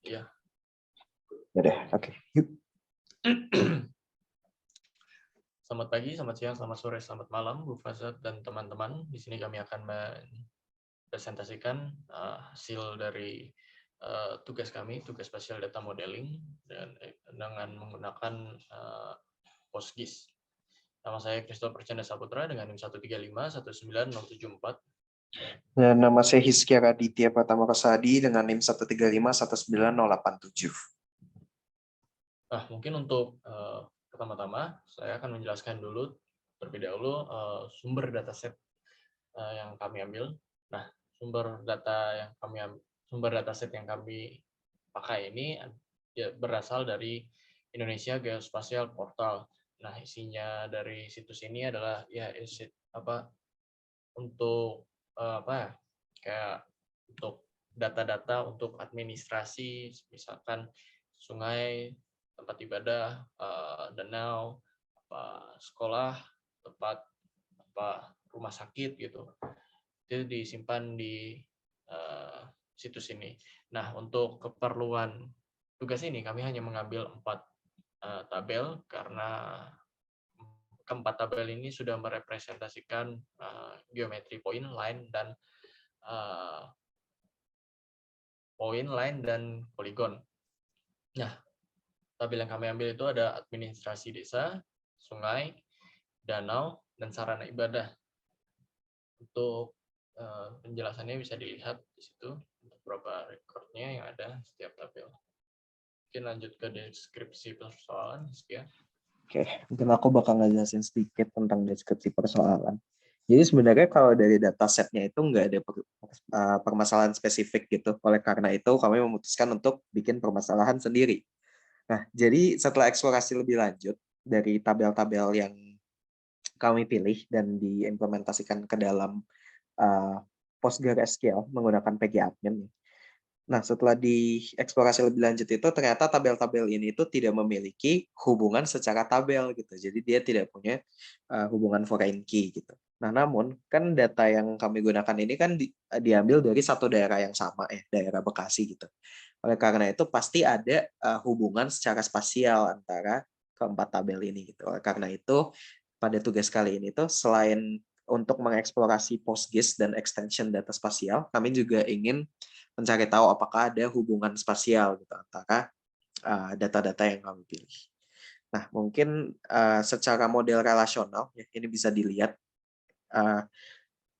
Iya. Ya deh, oke. Yuk. Selamat pagi, selamat siang, selamat sore, selamat malam, Bu Fazat dan teman-teman. Di sini kami akan mempresentasikan hasil dari tugas kami, tugas spasial data modeling dan dengan menggunakan PostGIS. Nama saya Christopher Chandra Saputra dengan NIM 135-19074. Dan nama saya Hizkia Raditya Pratama Kosadi dengan NIM 135-19087. Nah, mungkin untuk pertama-tama saya akan menjelaskan dulu terlebih dahulu sumber dataset yang kami ambil. Nah, sumber dataset yang kami pakai ini berasal dari Indonesia Geospatial Portal. Nah, isinya dari situs ini adalah untuk kayak untuk data-data untuk administrasi, misalkan sungai, tempat ibadah, danau, sekolah, tempat rumah sakit gitu. Itu disimpan di situs ini. Nah, untuk keperluan tugas ini kami hanya mengambil 4 tabel karena keempat tabel ini sudah merepresentasikan geometri point, line, dan poligon. Nah, tabel yang kami ambil itu ada administrasi desa, sungai, danau, dan sarana ibadah. Untuk penjelasannya bisa dilihat di situ untuk beberapa rekornya yang ada setiap tabel. Mungkin lanjut ke deskripsi persoalan, ya. Oke, mungkin aku bakal ngejelasin sedikit tentang deskripsi persoalan. Jadi sebenarnya kalau dari datasetnya itu nggak ada permasalahan spesifik gitu. Oleh karena itu kami memutuskan untuk bikin permasalahan sendiri. Nah, jadi setelah eksplorasi lebih lanjut dari tabel-tabel yang kami pilih dan diimplementasikan ke dalam PostgreSQL menggunakan PGAdmin. Nah, setelah dieksplorasi lebih lanjut itu ternyata tabel-tabel ini itu tidak memiliki hubungan secara tabel gitu. Jadi dia tidak punya hubungan foreign key gitu. Nah, namun kan data yang kami gunakan ini kan diambil dari satu daerah yang sama daerah Bekasi gitu. Oleh karena itu pasti ada hubungan secara spasial antara keempat tabel ini gitu. Oleh karena itu pada tugas kali ini tuh selain untuk mengeksplorasi PostGIS dan extension data spasial, kami juga ingin mencari tahu apakah ada hubungan spasial gitu antara data-data yang kami pilih. Nah, mungkin secara model relasional ya, ini bisa dilihat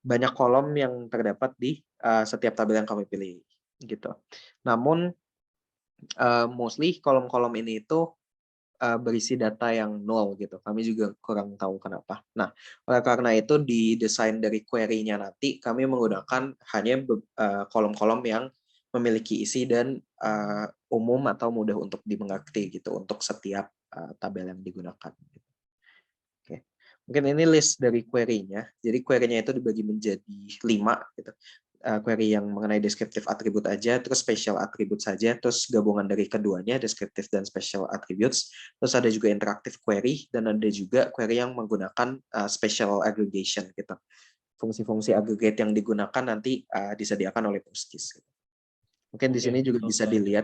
banyak kolom yang terdapat di setiap tabel yang kami pilih gitu. Namun mostly kolom-kolom ini itu berisi data yang nol gitu. Kami juga kurang tahu kenapa. Nah, oleh karena itu di desain dari query-nya nanti kami menggunakan hanya kolom-kolom yang memiliki isi dan umum atau mudah untuk dimengerti gitu untuk setiap tabel yang digunakan. Oke. Mungkin ini list dari query-nya. Jadi query-nya itu dibagi menjadi 5 gitu. Query yang mengenai descriptive attribute aja, terus special attribute saja, terus gabungan dari keduanya, descriptive dan special attributes, terus ada juga interactive query, dan ada juga query yang menggunakan special aggregation gitu. Fungsi-fungsi aggregate yang digunakan nanti disediakan oleh PostGIS. Mungkin di sini juga bisa dilihat.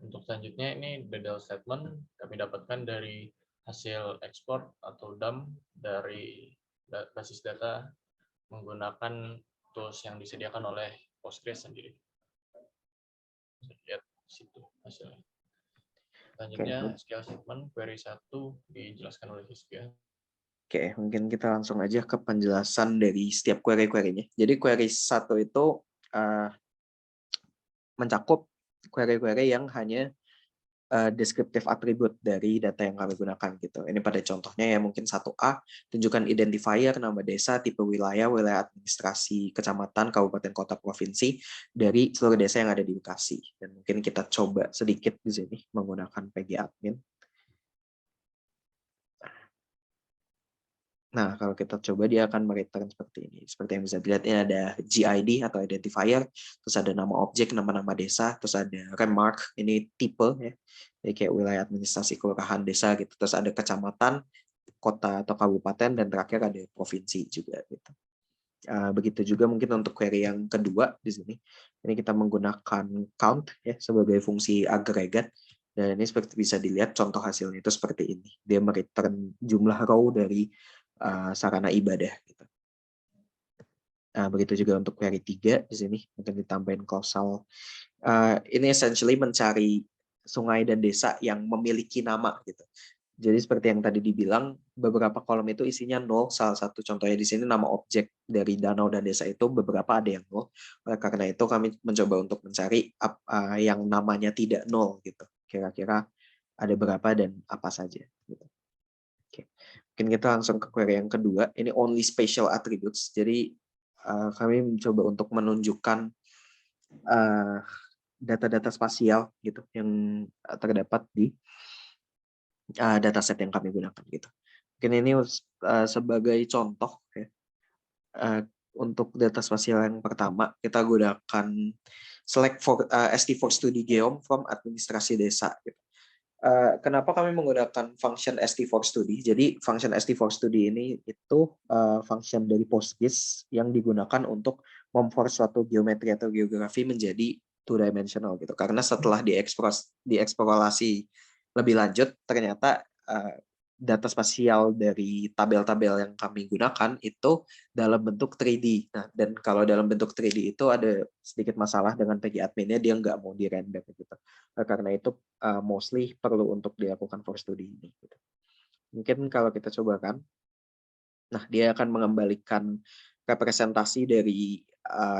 Untuk selanjutnya ini Bedel statement kami dapatkan dari hasil ekspor atau dump dari basis data menggunakan tools yang disediakan oleh Postgres sendiri. Lihat situ hasilnya. Selanjutnya SQL statement query 1 dijelaskan oleh Hizkia. Oke, mungkin kita langsung aja ke penjelasan dari setiap query-query-nya. Jadi query 1 itu mencakup query-query yang hanya descriptive attribute dari data yang kami gunakan gitu. Ini pada contohnya ya mungkin 1A, tunjukkan identifier, nama desa, tipe wilayah, wilayah administrasi, kecamatan, kabupaten, kota, provinsi dari seluruh desa yang ada di Bekasi. Dan mungkin kita coba sedikit di sini menggunakan PGAdmin. Nah, kalau kita coba dia akan mereturn seperti ini. Seperti yang bisa dilihat ini ada GID atau identifier, terus ada nama objek, nama-nama desa, terus ada remark, ini tipe ya. Jadi kayak wilayah administrasi kelurahan desa gitu. Terus ada kecamatan, kota atau kabupaten, dan terakhir ada provinsi juga gitu. Begitu juga mungkin untuk query yang kedua di sini. Ini kita menggunakan count ya sebagai fungsi agregat. Dan ini seperti bisa dilihat contoh hasilnya itu seperti ini. Dia mereturn jumlah row dari sarana ibadah. Gitu. Nah, begitu juga untuk query 3 di sini. Mungkin ditambahin causal. Ini essentially mencari sungai dan desa yang memiliki nama. Gitu. Jadi seperti yang tadi dibilang, beberapa kolom itu isinya 0. Salah satu contohnya di sini nama objek dari danau dan desa itu beberapa ada yang 0. Oleh karena itu kami mencoba untuk mencari yang namanya tidak 0 gitu. Kira-kira ada berapa dan apa saja gitu. Oke. Mungkin kita langsung ke query yang kedua. Ini only spatial attributes. Jadi kami mencoba untuk menunjukkan data-data spasial gitu yang terdapat di dataset yang kami gunakan gitu. Mungkin ini sebagai contoh ya, untuk data spasial yang pertama kita gunakan select for st4studi geom from administrasi desa. Gitu. Kenapa kami menggunakan function st4studi? Jadi function st4studi ini itu function dari PostGIS yang digunakan untuk memforce suatu geometri atau geografi menjadi two-dimensional gitu. Karena setelah dieksplorasi lebih lanjut, ternyata data spasial dari tabel-tabel yang kami gunakan itu dalam bentuk 3D. Nah, dan kalau dalam bentuk 3D itu ada sedikit masalah dengan PG-admin-nya, dia nggak mau di-render gitu. Karena itu mostly perlu untuk dilakukan for study ini. Gitu. Mungkin kalau kita coba kan, nah dia akan mengembalikan representasi dari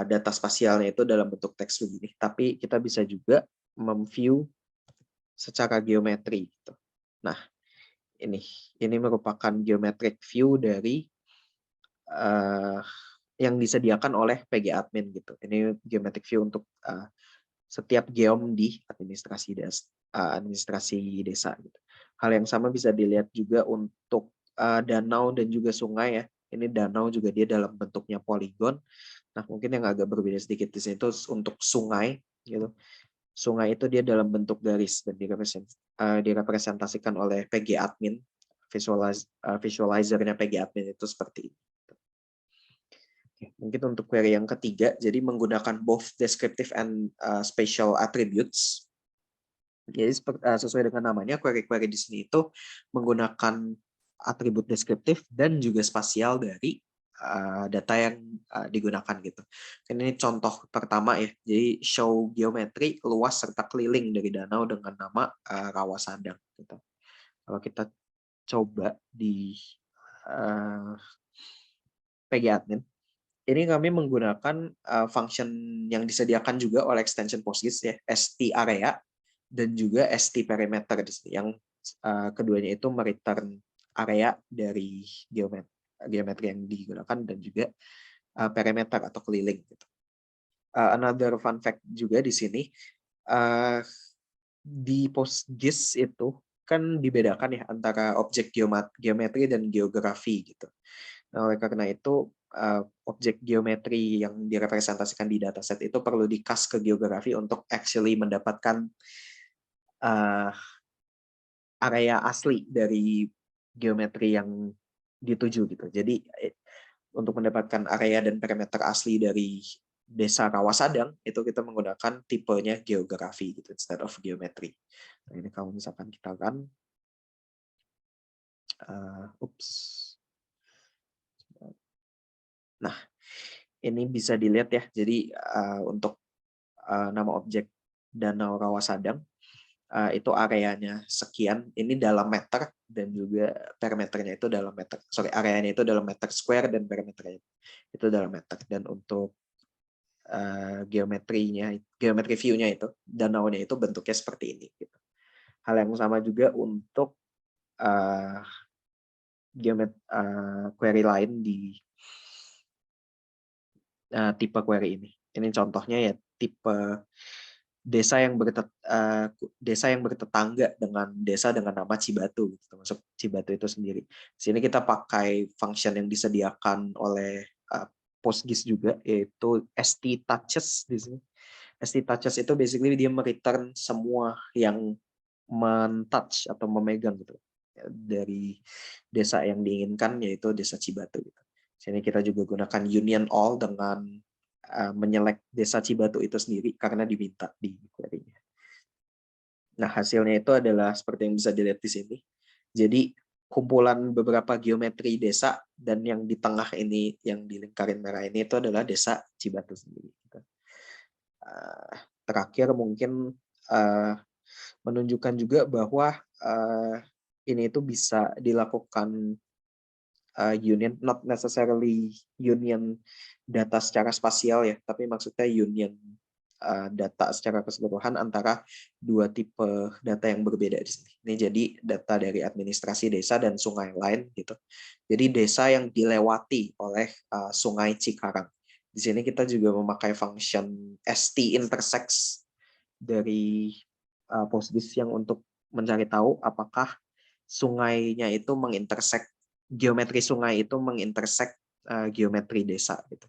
data spasialnya itu dalam bentuk teks begini. Tapi kita bisa juga memview secara geometri. Gitu. Nah, ini merupakan geometric view dari yang disediakan oleh PG-admin gitu. Ini geometric view untuk setiap geom di administrasi desa. Gitu. Hal yang sama bisa dilihat juga untuk danau dan juga sungai ya. Ini danau juga dia dalam bentuknya poligon. Nah mungkin yang agak berbeda sedikit di sini itu untuk sungai gitu. Sungai itu dia dalam bentuk garis dan direpresentasikan oleh PG-admin. Visualizernya PG-admin itu seperti ini. Mungkin untuk query yang ketiga, jadi menggunakan both descriptive and spatial attributes. Jadi sesuai dengan namanya, query-query di sini itu menggunakan atribut deskriptif dan juga spasial dari data yang digunakan gitu. Ini contoh pertama ya, jadi show geometri luas serta keliling dari danau dengan nama Rawasadang. Gitu. Kalau kita coba di PG-admin, ini kami menggunakan function yang disediakan juga oleh extension PostGIS ya, stArea dan juga stPerimeter yang keduanya itu mereturn area dari geometri yang digunakan dan juga perimeter atau keliling. Gitu. Another fun fact juga di sini di PostGIS itu kan dibedakan ya antara objek geometri dan geografi gitu. Nah, oleh karena itu objek geometri yang direpresentasikan di dataset itu perlu di-cast ke geografi untuk actually mendapatkan area asli dari geometri yang dituju gitu. Jadi untuk mendapatkan area dan perimeter asli dari desa Rawasadang itu kita menggunakan tipenya geografi gitu instead of geometri. Nah, ini kalau misalkan kita kan Nah, ini bisa dilihat ya. Jadi untuk nama objek Danau Rawasadang itu areanya sekian. Ini dalam meter dan juga perimeternya itu dalam meter. Areanya itu dalam meter square dan perimeternya itu dalam meter. Dan untuk geometri view-nya itu, danaunya itu bentuknya seperti ini. Gitu. Hal yang sama juga untuk query lain di tipe query ini. Ini contohnya ya tipe desa yang bertetangga dengan desa dengan nama Cibatu, gitu, termasuk Cibatu itu sendiri. Di sini kita pakai function yang disediakan oleh PostGIS juga, yaitu st-touches di sini. St-touches itu basically dia mereturn semua yang men-touch atau memegang gitu dari desa yang diinginkan, yaitu desa Cibatu. Gitu. Sini kita juga gunakan union all dengan menyelect desa Cibatu itu sendiri karena diminta di query-nya. Nah, hasilnya itu adalah seperti yang bisa dilihat di sini. Jadi kumpulan beberapa geometri desa dan yang di tengah ini yang dilingkarin merah ini itu adalah desa Cibatu sendiri. Terakhir mungkin menunjukkan juga bahwa ini itu bisa dilakukan union, not necessarily union data secara spasial ya, tapi maksudnya union data secara keseluruhan antara dua tipe data yang berbeda di sini. Ini jadi data dari administrasi desa dan sungai lain gitu. Jadi desa yang dilewati oleh sungai Cikarang. Di sini kita juga memakai function st intersects dari PostGIS yang untuk mencari tahu apakah sungainya itu mengintersect, geometri sungai itu mengintersect geometri desa gitu.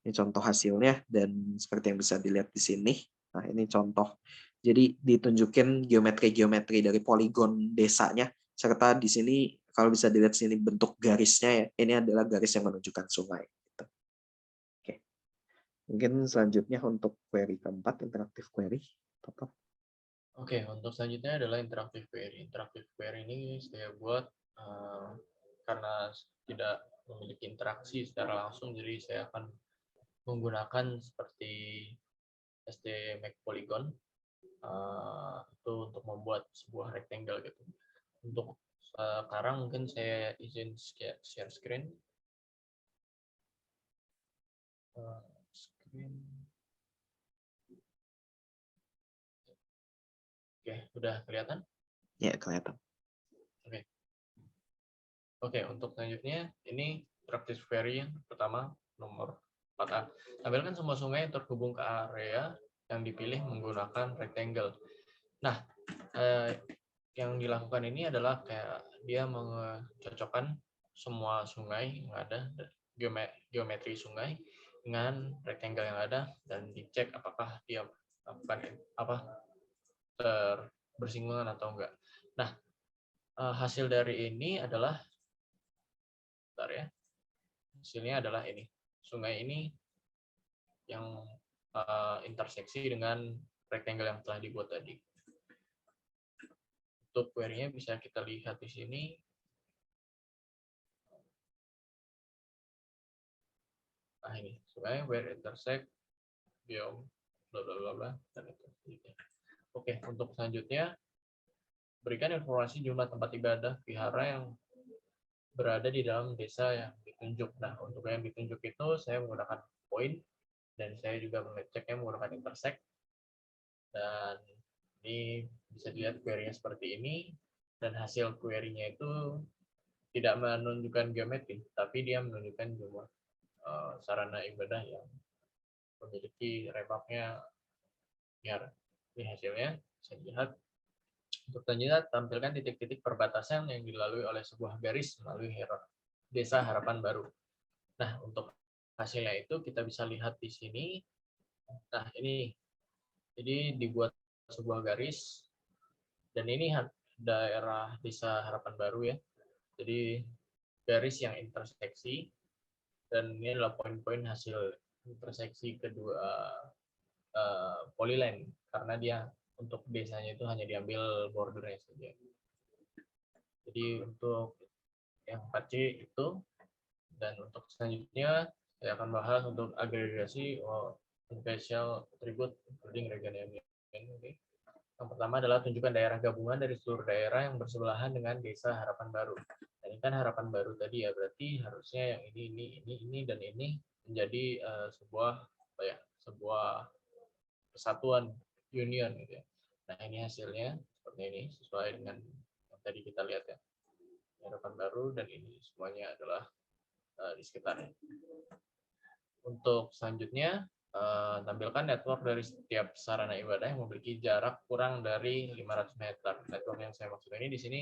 Ini contoh hasilnya dan seperti yang bisa dilihat di sini. Nah, ini contoh. Jadi ditunjukin geometri-geometri dari poligon desanya serta di sini kalau bisa dilihat sini bentuk garisnya ya. Ini adalah garis yang menunjukkan sungai gitu. Oke. Mungkin selanjutnya untuk query keempat, interactive query. Toto. Oke, untuk selanjutnya adalah interactive query. Interactive query ini saya buat karena tidak memiliki interaksi secara langsung, jadi saya akan menggunakan seperti ST Polygon itu untuk membuat sebuah rectangle gitu. Untuk sekarang mungkin saya izin share screen. Oke, udah kelihatan? Ya, kelihatan. Oke, untuk selanjutnya ini interactive query yang pertama nomor 4A. Tampilkan semua sungai yang terhubung ke area yang dipilih menggunakan rectangle. Nah, yang dilakukan ini adalah kayak dia mencocokkan semua sungai yang ada, geometri sungai dengan rectangle yang ada dan dicek apakah dia bersinggungan atau enggak. Nah, hasil dari ini adalah ya. Hasilnya adalah ini. Sungai ini yang interseksi dengan rectangle yang telah dibuat tadi. Untuk query-nya bisa kita lihat di sini. Nah, ini sungai where intersect biome bla bla bla bla dan itu. Oke, untuk selanjutnya berikan informasi jumlah tempat ibadah vihara yang berada di dalam desa yang ditunjuk. Nah, untuk yang ditunjuk itu saya menggunakan point dan saya juga mengeceknya menggunakan intersect. Dan ini bisa dilihat query-nya seperti ini dan hasil query-nya itu tidak menunjukkan geometri, tapi dia menunjukkan jumlah sarana ibadah yang memiliki remapnya biar. Ini hasilnya bisa dilihat. Untuk selanjutnya tampilkan titik-titik perbatasan yang dilalui oleh sebuah garis melalui desa harapan baru. Nah, untuk hasilnya itu kita bisa lihat di sini. Nah, ini jadi dibuat sebuah garis dan ini daerah desa harapan baru ya. Jadi garis yang interseksi dan ini adalah poin-poin hasil interseksi kedua polyline karena dia untuk desanya itu hanya diambil bordernya saja. Jadi untuk yang 4C itu dan untuk selanjutnya saya akan bahas untuk agregasi special attribute including region name. Yang pertama adalah tunjukkan daerah gabungan dari seluruh daerah yang bersebelahan dengan desa harapan baru. Dan ini kan harapan baru tadi ya, berarti harusnya yang ini dan ini menjadi sebuah kesatuan union gitu ya. Nah, ini hasilnya seperti ini sesuai dengan yang tadi kita lihat ya. Harapan baru dan ini semuanya adalah di sekitarnya. Untuk selanjutnya tampilkan network dari setiap sarana ibadah yang memiliki jarak kurang dari 500 meter. Network yang saya maksud ini di sini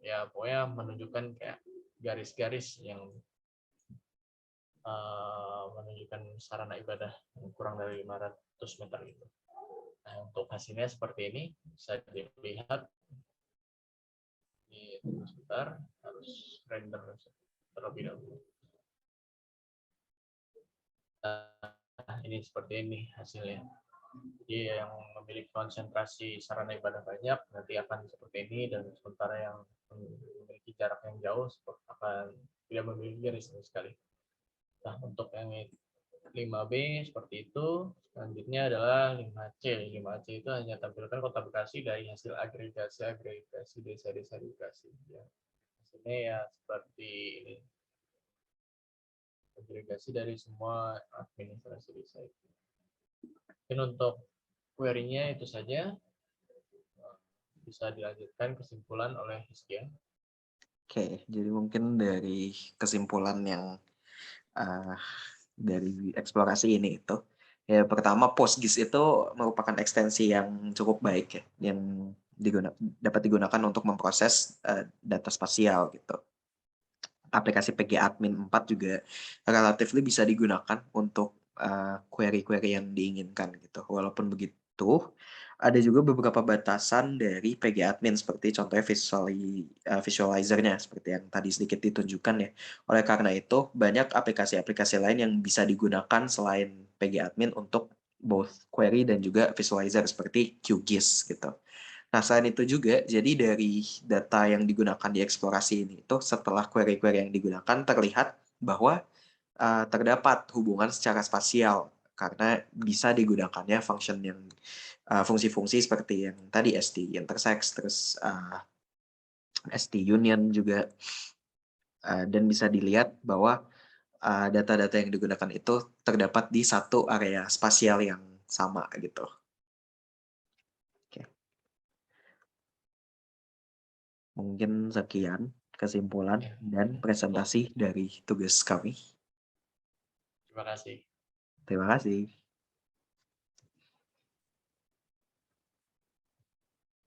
ya pokoknya menunjukkan kayak garis-garis yang menunjukkan sarana ibadah yang kurang dari 500 meter gitu. Nah, untuk hasilnya seperti ini bisa dilihat. Ini sebentar harus render terlebih dahulu. ini seperti ini hasilnya. Jadi yang memiliki konsentrasi sarana ibadah banyak nanti akan seperti ini, dan sementara yang memiliki jarak yang jauh akan tidak memiliki garis sama sekali. Nah, untuk yang 5B seperti itu. Selanjutnya adalah 5C. 5C itu hanya tampilkan kota Bekasi dari hasil agregasi desa-desa di Bekasi. Ya. Hasilnya ya seperti ini. Agregasi dari semua administrasi desa itu. Mungkin untuk query-nya itu saja. Bisa dilanjutkan kesimpulan oleh Hizkia. Oke, jadi mungkin dari kesimpulan yang dari eksplorasi ini itu, ya pertama PostGIS itu merupakan ekstensi yang cukup baik ya, yang dapat digunakan untuk memproses data spasial gitu. Aplikasi PG Admin 4 juga relatively bisa digunakan untuk query-query yang diinginkan gitu. Walaupun begitu, ada juga beberapa batasan dari PG Admin seperti contohnya visualizer-nya seperti yang tadi sedikit ditunjukkan ya. Oleh karena itu, banyak aplikasi-aplikasi lain yang bisa digunakan selain PG Admin untuk both query dan juga visualizer seperti QGIS gitu. Nah, selain itu juga, jadi dari data yang digunakan di eksplorasi ini itu setelah query-query yang digunakan terlihat bahwa terdapat hubungan secara spasial karena bisa digunakannya function yang fungsi-fungsi seperti yang tadi ST intersect, terus ST union juga, dan bisa dilihat bahwa data-data yang digunakan itu terdapat di satu area spasial yang sama gitu. Oke. Mungkin sekian kesimpulan Ya, dan presentasi dari tugas kami. terima kasih. Terima kasih.